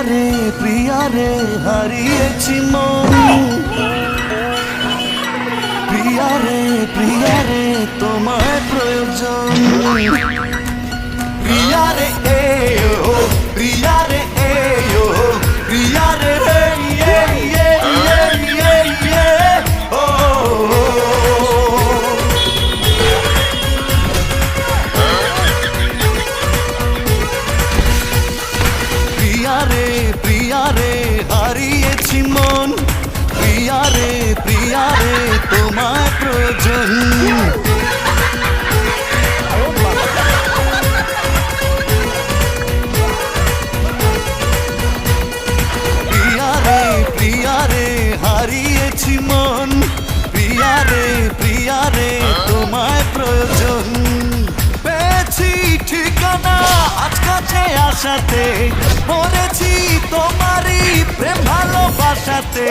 প্রিয়া রে হারিয়েছি মন। প্রিয়া রে তোমার প্রয়োজন। প্রিয়া রে ও প্রিয়া রে ও প্রিয়া রে ও প্রিয়া রে হারিয়েছি মন। প্রিয়া রে তোমার প্রয়োজন। প্রিয়া রে হারিয়েছি মন। প্রিয়া রে তোমায় প্রয়োজন। পেয়েছি ঠিকানা আজ কাছে আসাতে, মরেছি তোমারই প্রেম ভালোবাসাতে।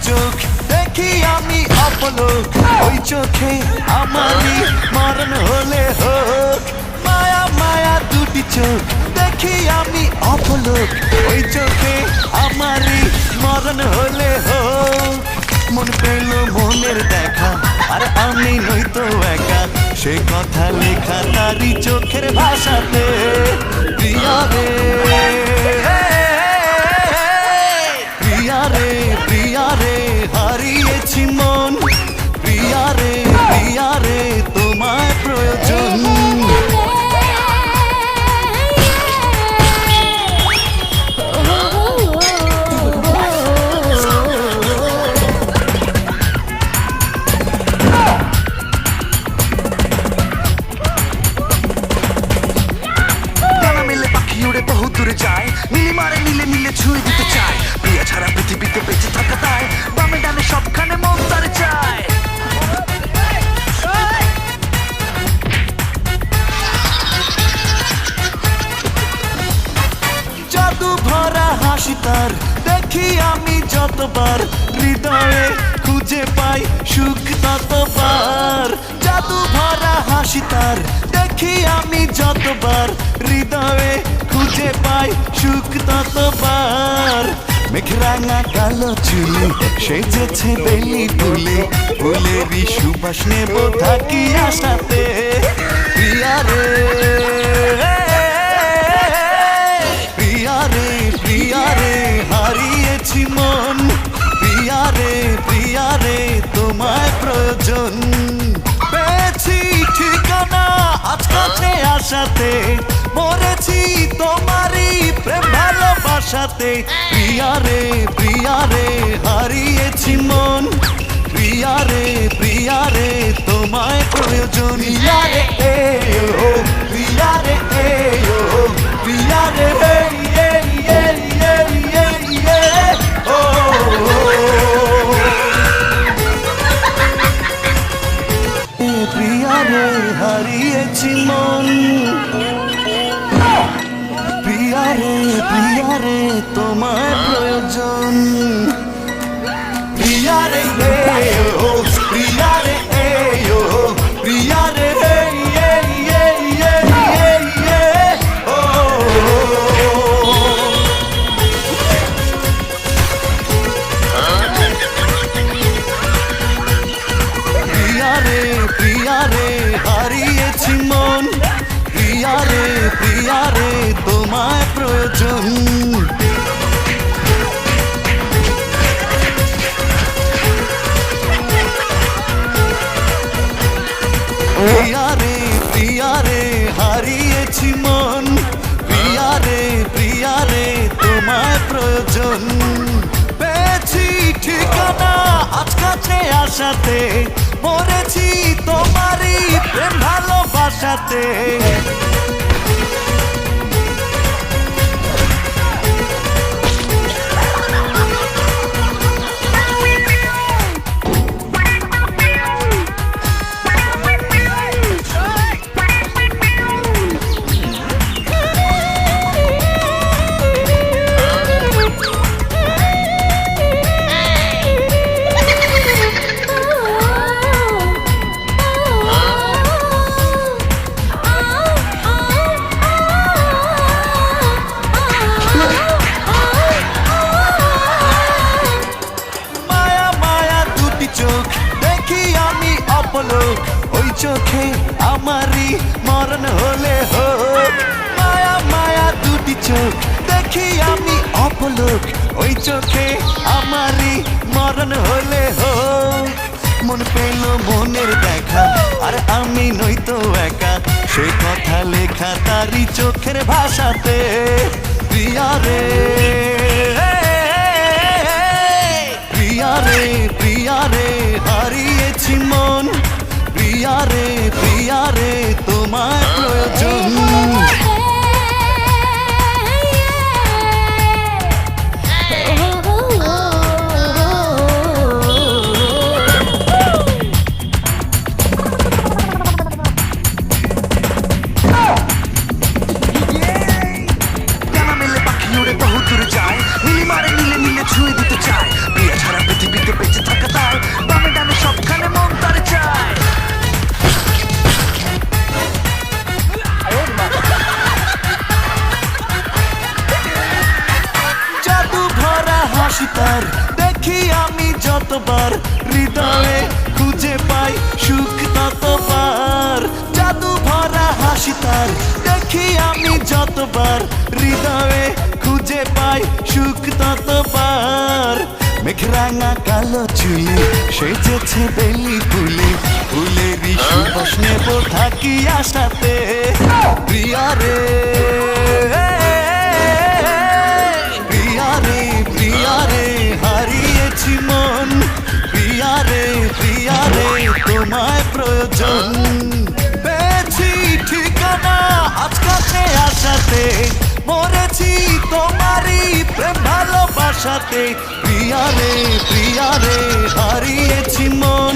চোখ দেখি আমি অপলোক, ওই চোখে আমারই মরণ হলে হোক। মায়া মায়া দুটি চোখ দেখি আমি অপলোক, ওই চোখে আমারই মরণ হলে হোক। মন পেল মনের দেখা আর আমি নইতো একা, সে কথা লেখা তারই চোখের ভাষাতে। প্রিয়া রে হারিয়েছি মন। প্রিয়া রে তোমায় প্রয়োজন। মিলে পাখি উড়ে বহু দূরে যায়, মিলি মারে মিলে মিলে ছুঁয়ে দিতে চায়। প্রিয়া ছাড়া পৃথিবীতে বেঁচে থাকা তাই, বামে ডানে সবখানে মন তার চায়। জাদু ভরা হাসি তার দেখি আমি যতবার, হৃদয়ে খুঁজে পাই সুখ ততবার। জাদু ভরা হাসি তার দেখি আমি যতবার, হৃদয়ে খুঁজে পাই সুখ ততবার। মেঘরাঙা কালো চুলে সেজেছে বেলি ফুলে, ফুলেরই সুবাস নেব থাকি আশাতে। প্রিয়া রে হারিয়েছি মন। প্রিয়া রে তোমায় প্রয়োজন। পেয়েছি ঠিকানা আজ কাছে আসাতে, মরেছি তোমারই প্রেম ভালোবাসাতে। প্রিয়া রে হারিয়েছি মন। প্রিয়া রে তোমায় প্রয়োজন। প্রিয়া রে ও প্রিয়া রে ও প্রিয়া রে ও প্রিয়া রে হারিয়েছি মন। প্রিয়া রে তোমায় প্রয়োজন। প্রিয়া রে ও প্রিয়া রে ও প্রিয়া রে ও প্রিয়া রে হারিয়েছি মন। প্রিয়া রে তোমায় প্রয়োজন। প্রিয়া রে হারিয়েছি মন। প্রিয়া রে তোমায় প্রয়োজন। পেয়েছি ঠিকানা আজকে কাছে আসাতে, মরেছি তোমারই প্রেম ভালোবাসাতে। চোখ দেখি আমি অপলোক, ওই চোখে আমারই মরণ হলে হোক। মায়া মায়া দুটি চোখ দেখি আমি অপলোক, ওই চোখে আমারই মরণ হলে হোক। মন পেল মনের দেখা, আর আমি নই তো একা, সে কথা লেখা তারই চোখের ভাষাতে। প্রিয়া রে প্রিয়া রে প্রিয়া রে হারিয়েছি মন, প্রিয়া রে তোমার প্রয়োজন। ডানা মেলে পাখি উড়ে বহু দূর যায়, নীলি মারে নীলে নীলে ছুঁয়ে দিতে চায়। প্রিয়া ছাড়া পৃথিবীতে বেঁচে থাকা তার, বামে ডানে সবখানে মন তার চায়। জাদু ভরা হাসি তার দেখি আমি যতবার, হৃদয়ে খুঁজে পাই সুখ ততবার। জাদু ভরা হাসি তার দেখি আমি যতবার, হৃদয়ে খুঁজে পাই সুখ ততবার। মেঘরাঙা কালো চুলে সেজেছে বেলি ফুলে, ফুলেরই সুবাস নেব থাকি আশাতে। প্রিয়া রে প্রিয়া রে হারিয়েছি মন, প্রিয়া রে তোমায় প্রয়োজন। পেয়েছি ঠিকানা আজ কাছে আসাতে, মরেছি তোমারই প্রেম ভালোবাসাতে। প্রিয়া রে হারিয়েছি মন।